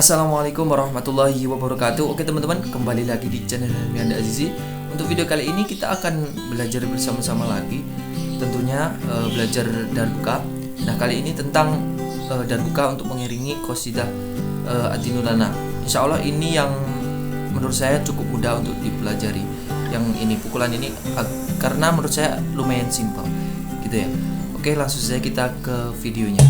Assalamualaikum warahmatullahi wabarakatuh. Oke teman-teman, kembali lagi di channel Helmi Azizi. Untuk video kali ini kita akan belajar bersama-sama lagi. Tentunya belajar darbuka. Nah kali ini tentang darbuka untuk mengiringi qasidah Adinulana. Insya Allah ini yang menurut saya cukup mudah untuk dipelajari. Yang ini pukulan ini karena menurut saya lumayan simpel gitu ya. Oke, langsung saja kita ke videonya.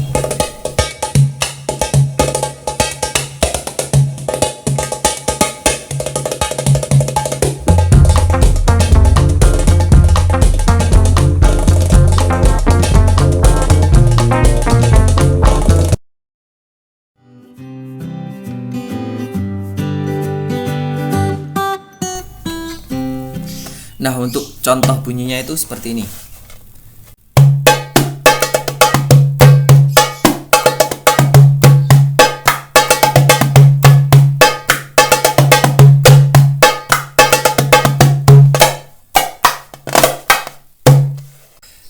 Nah, untuk contoh bunyinya itu seperti ini.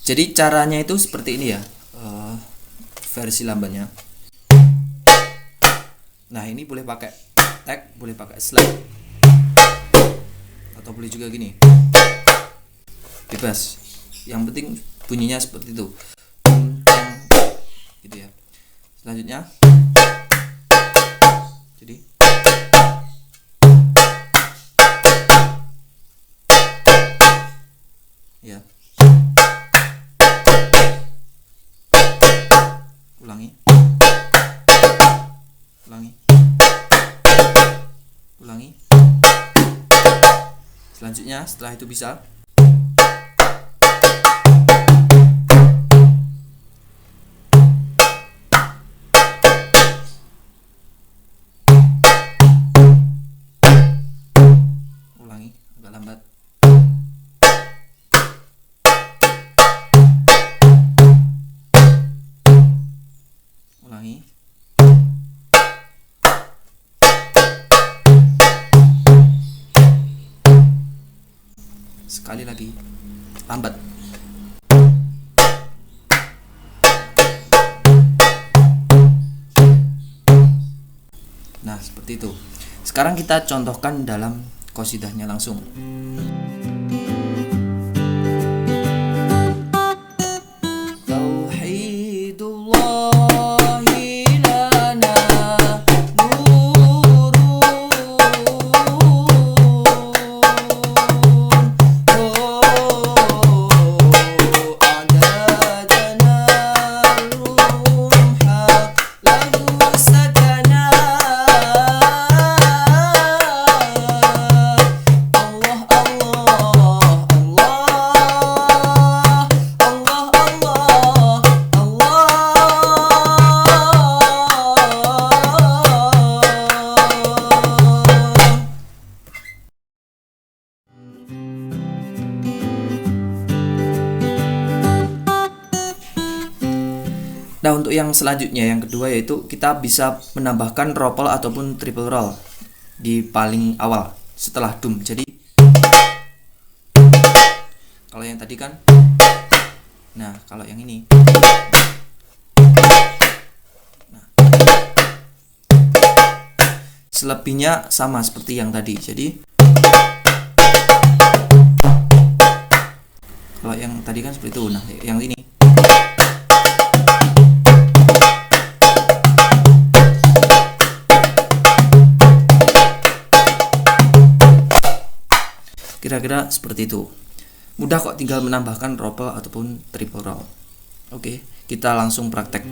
Jadi caranya itu seperti ini ya, versi lambannya. Nah, ini boleh pakai tag, boleh pakai slide, atau boleh juga gini. Bebas, yang penting bunyinya seperti itu, gitu ya. Selanjutnya, jadi ya, ulangi, ulangi, ulangi. Selanjutnya, setelah itu bisa agak lambat. Ulangi. Sekali lagi. Lambat. Nah, seperti itu. Sekarang kita contohkan dalam qasidahnya langsung. Nah, untuk yang selanjutnya, yang kedua, yaitu kita bisa menambahkan roll ataupun triple roll di paling awal setelah dum. Jadi kalau yang tadi kan, nah kalau yang ini, nah, selebihnya sama seperti yang tadi. Jadi kalau yang tadi kan seperti itu. Nah, yang ini kira-kira seperti itu. Mudah kok, tinggal menambahkan roll ataupun triple roll. Oke, kita langsung praktek.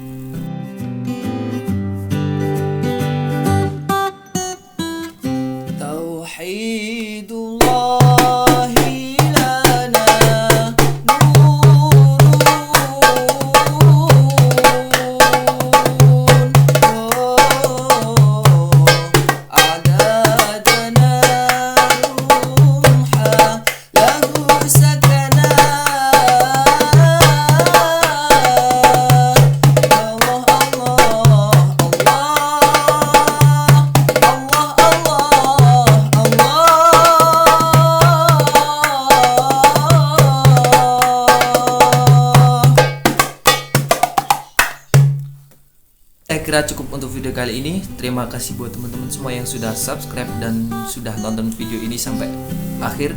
kira cukup untuk video kali ini. Terima kasih buat teman-teman semua yang sudah subscribe dan sudah nonton video ini sampai akhir.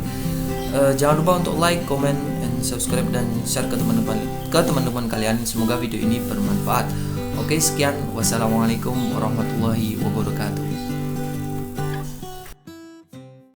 Jangan lupa untuk like, comment, and subscribe dan share ke teman-teman kalian. Semoga video ini bermanfaat. Oke, sekian. Wassalamualaikum warahmatullahi wabarakatuh.